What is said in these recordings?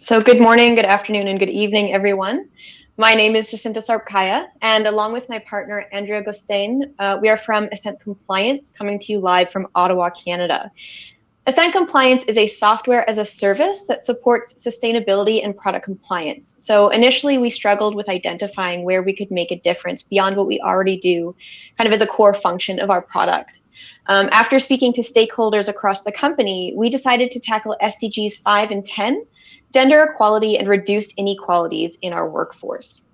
So good morning, good afternoon, and good evening, everyone. My name is Jacinta Sarpkaya, and along with my partner, Andrea Gostain, we are from Assent Compliance, coming to you live from Ottawa, Canada. Assent Compliance is a software as a service that supports sustainability and product compliance. So initially, we struggled with identifying where we could make a difference beyond what we already do, kind of as a core function of our product. After speaking to stakeholders across the company, we decided to tackle SDGs 5 and 10, gender equality and reduced inequalities in our workforce.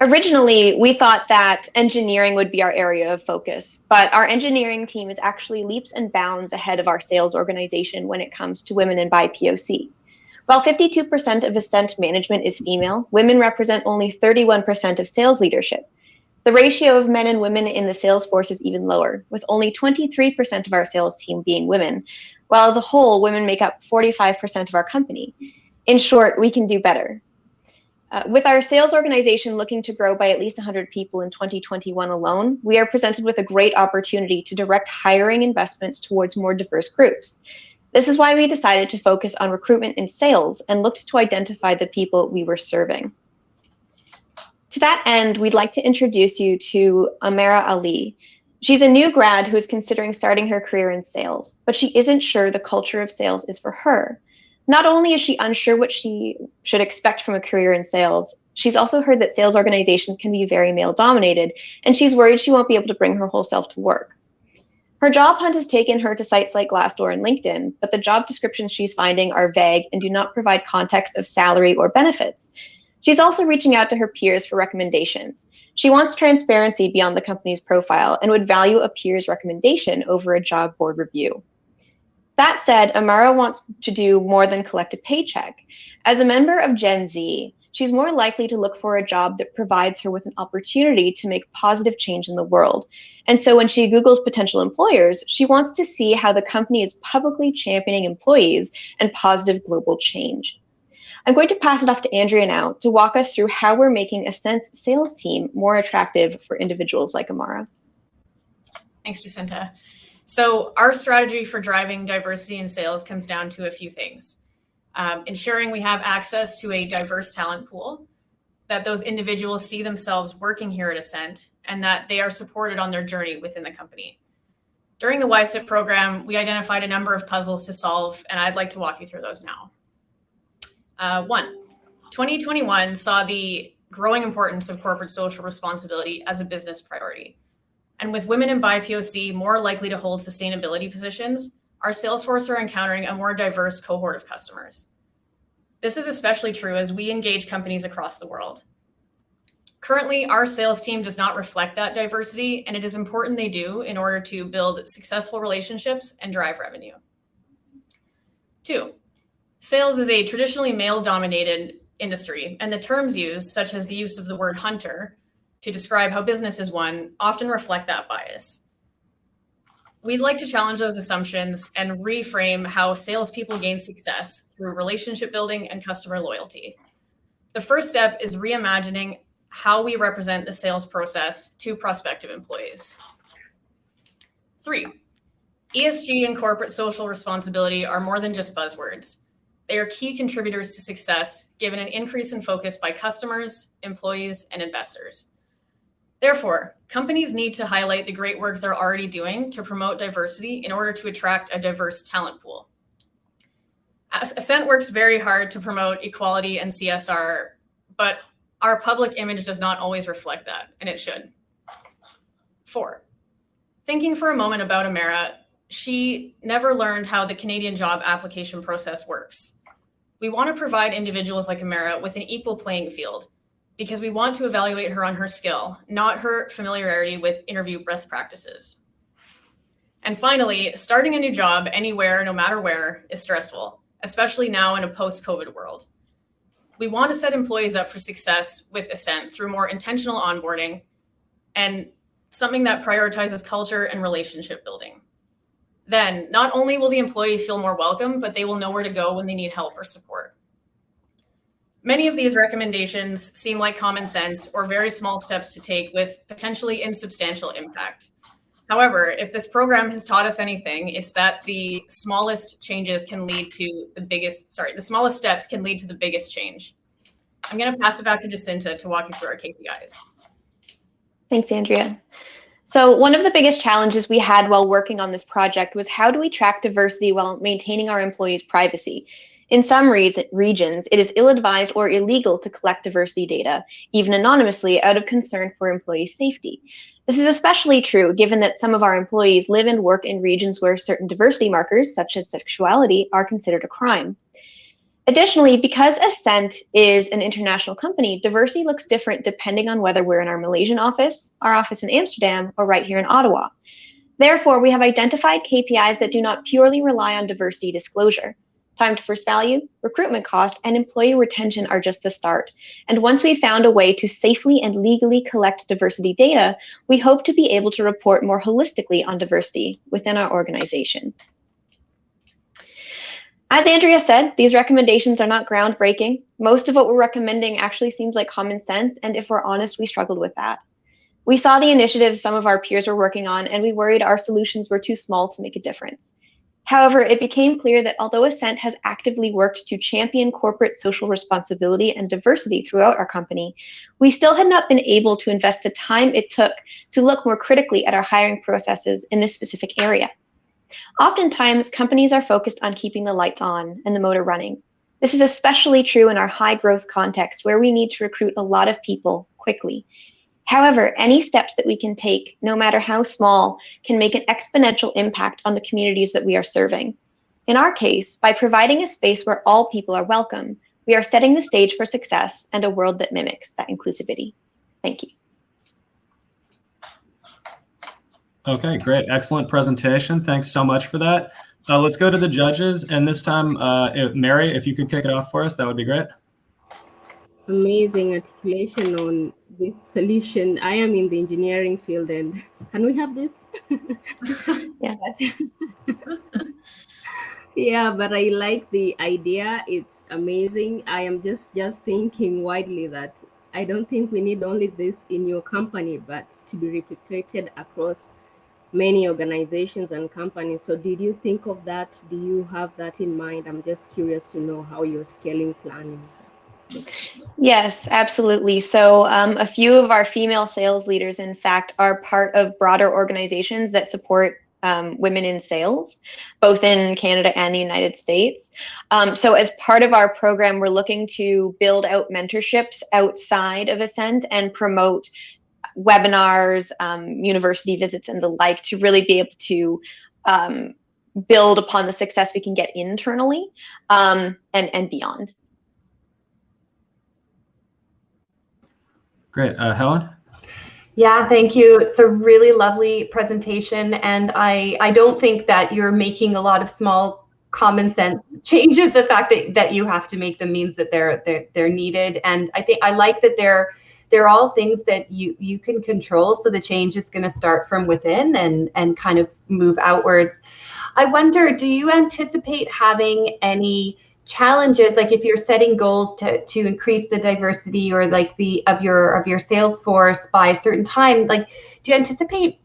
Originally, we thought that engineering would be our area of focus, but our engineering team is actually leaps and bounds ahead of our sales organization when it comes to women in BIPOC. While 52% of Assent management is female, women represent only 31% of sales leadership. The ratio of men and women in the sales force is even lower, with only 23% of our sales team being women, while as a whole, women make up 45% of our company. In short, we can do better. With our sales organization looking to grow by at least 100 people in 2021 alone, we are presented with a great opportunity to direct hiring investments towards more diverse groups. This is why we decided to focus on recruitment and sales and looked to identify the people we were serving. To that end, we'd like to introduce you to Amara Ali. She's a new grad who is considering starting her career in sales, but she isn't sure the culture of sales is for her. Not only is she unsure what she should expect from a career in sales, she's also heard that sales organizations can be very male-dominated, and she's worried she won't be able to bring her whole self to work. Her job hunt has taken her to sites like Glassdoor and LinkedIn, but the job descriptions she's finding are vague and do not provide context of salary or benefits. She's also reaching out to her peers for recommendations. She wants transparency beyond the company's profile and would value a peer's recommendation over a job board review. That said, Amara wants to do more than collect a paycheck. As a member of Gen Z, she's more likely to look for a job that provides her with an opportunity to make positive change in the world. And so when she Googles potential employers, she wants to see how the company is publicly championing employees and positive global change. I'm going to pass it off to Andrea now to walk us through how we're making Assent's sales team more attractive for individuals like Amara. Thanks, Jacinta. So our strategy for driving diversity in sales comes down to a few things. Ensuring we have access to a diverse talent pool, that those individuals see themselves working here at Assent, and that they are supported on their journey within the company. During the YSIP program, we identified a number of puzzles to solve, and I'd like to walk you through those now. 2021 saw the growing importance of corporate social responsibility as a business priority. And with women in BIPOC more likely to hold sustainability positions, our sales force are encountering a more diverse cohort of customers. This is especially true as we engage companies across the world. Currently, our sales team does not reflect that diversity, and it is important they do in order to build successful relationships and drive revenue. 2, sales is a traditionally male-dominated industry, and the terms used, such as the use of the word hunter, to describe how business is won, often reflect that bias. We'd like to challenge those assumptions and reframe how salespeople gain success through relationship building and customer loyalty. The first step is reimagining how we represent the sales process to prospective employees. 3, ESG and corporate social responsibility are more than just buzzwords. They are key contributors to success, given an increase in focus by customers, employees, and investors. Therefore, companies need to highlight the great work they're already doing to promote diversity in order to attract a diverse talent pool. Assent works very hard to promote equality and CSR, but our public image does not always reflect that, and it should. 4, thinking for a moment about Amara, she never learned how the Canadian job application process works. We want to provide individuals like Amara with an equal playing field, because we want to evaluate her on her skill, not her familiarity with interview best practices. And finally, starting a new job anywhere, no matter where, is stressful, especially now in a post-COVID world. We want to set employees up for success with Assent through more intentional onboarding and something that prioritizes culture and relationship building. Then, not only will the employee feel more welcome, but they will know where to go when they need help or support. Many of these recommendations seem like common sense or very small steps to take with potentially insubstantial impact. However, if this program has taught us anything, it's that the smallest changes can lead to the smallest steps can lead to the biggest change. I'm going to pass it back to Jacinta to walk you through our KPIs. Thanks, Andrea. So one of the biggest challenges we had while working on this project was how do we track diversity while maintaining our employees' privacy? In some regions, it is ill-advised or illegal to collect diversity data, even anonymously, out of concern for employee safety. This is especially true given that some of our employees live and work in regions where certain diversity markers, such as sexuality, are considered a crime. Additionally, because Assent is an international company, diversity looks different depending on whether we're in our Malaysian office, our office in Amsterdam, or right here in Ottawa. Therefore, we have identified KPIs that do not purely rely on diversity disclosure. Time to first value, recruitment cost, and employee retention are just the start. And once we've found a way to safely and legally collect diversity data, we hope to be able to report more holistically on diversity within our organization. As Andrea said, these recommendations are not groundbreaking. Most of what we're recommending actually seems like common sense, and if we're honest, we struggled with that. We saw the initiatives some of our peers were working on, and we worried our solutions were too small to make a difference. However, it became clear that although Assent has actively worked to champion corporate social responsibility and diversity throughout our company, we still had not been able to invest the time it took to look more critically at our hiring processes in this specific area. Oftentimes, companies are focused on keeping the lights on and the motor running. This is especially true in our high-growth context where we need to recruit a lot of people quickly. However, any steps that we can take, no matter how small, can make an exponential impact on the communities that we are serving. In our case, by providing a space where all people are welcome, we are setting the stage for success and a world that mimics that inclusivity. Thank you. Okay, great. Excellent presentation. Thanks so much for that. Let's go to the judges. And this time, Mary, if you could kick it off for us, that would be great. Amazing articulation on this solution. I am in the engineering field, and can we have this? Yeah. Yeah, but I like the idea. It's amazing. I am just thinking widely that I don't think we need only this in your company, but to be replicated across many organizations and companies. So did you think of that? Do you have that in mind? I'm just curious to know how your scaling plan is. Yes, absolutely. So a few of our female sales leaders, in fact, are part of broader organizations that support women in sales, both in Canada and the United States. So as part of our program, we're looking to build out mentorships outside of Assent and promote webinars, university visits, and the like to really be able to build upon the success we can get internally and beyond. Great. Helen? Yeah, thank you. It's a really lovely presentation, and I don't think that you're making a lot of small common sense changes. The fact that you have to make them means that they're needed, and I think I like that they're all things that you can control. So the change is going to start from within and kind of move outwards. I wonder, do you anticipate having any challenges, like if you're setting goals to increase the diversity or like of your sales force by a certain time, like do you anticipate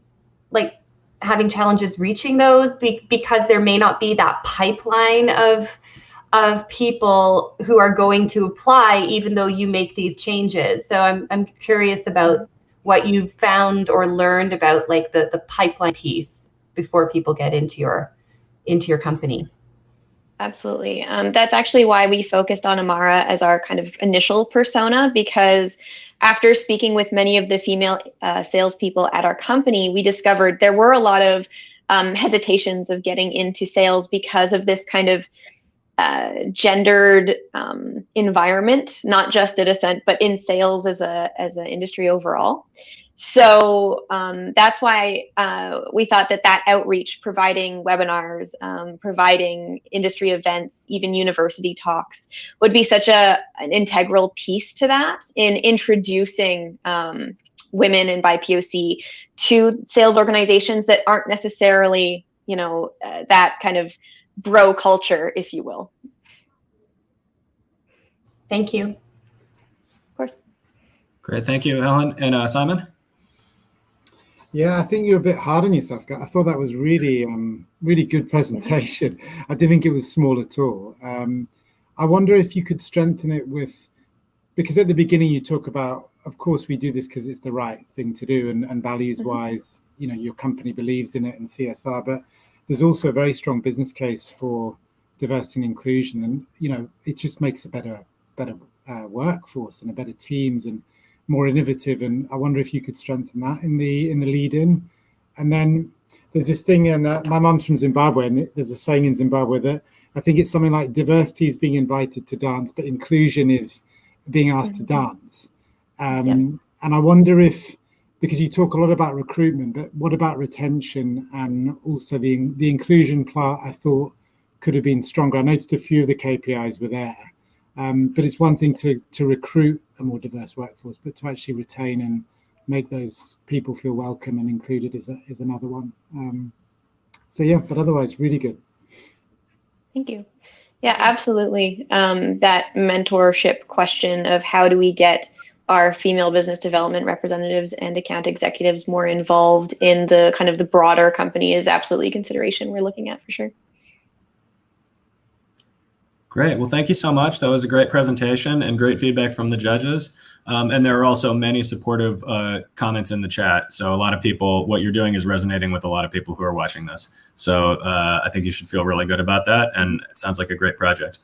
like having challenges reaching those because there may not be that pipeline of people who are going to apply even though you make these changes? So I'm curious about what you've found or learned about like the pipeline piece before people get into your company. Absolutely. That's actually why we focused on Amara as our kind of initial persona, because after speaking with many of the female salespeople at our company, we discovered there were a lot of hesitations of getting into sales because of this kind of gendered environment, not just at Assent, but in sales as an industry overall. So that's why we thought that outreach, providing webinars, providing industry events, even university talks, would be such an integral piece to that in introducing women in BIPOC to sales organizations that aren't necessarily, that kind of bro culture, if you will. Thank you. Of course. Great. Thank you, Helen. And Simon? Yeah, I think you're a bit hard on yourself. I thought that was really, really good presentation. I didn't think it was small at all. I wonder if you could strengthen it with, because at the beginning you talk about, of course, we do this because it's the right thing to do, and values-wise, you know, your company believes in it and CSR. But there's also a very strong business case for diversity and inclusion, and you know, it just makes a better workforce and a better teams and more innovative. And I wonder if you could strengthen that in the lead-in. And then there's this thing, and my mum's from Zimbabwe, and there's a saying in Zimbabwe that I think it's something like diversity is being invited to dance, but inclusion is being asked to dance. And I wonder if, because you talk a lot about recruitment, but what about retention and also the inclusion part? I thought could have been stronger. I noticed a few of the KPIs were there. But it's one thing to recruit a more diverse workforce, but to actually retain and make those people feel welcome and included is another one. So yeah, but otherwise really good. Thank you. Yeah, absolutely. That mentorship question of how do we get our female business development representatives and account executives more involved in the kind of the broader company is absolutely a consideration we're looking at for sure. Great. Well, thank you so much. That was a great presentation and great feedback from the judges. And there are also many supportive comments in the chat. So a lot of people, what you're doing is resonating with a lot of people who are watching this. So I think you should feel really good about that. And it sounds like a great project.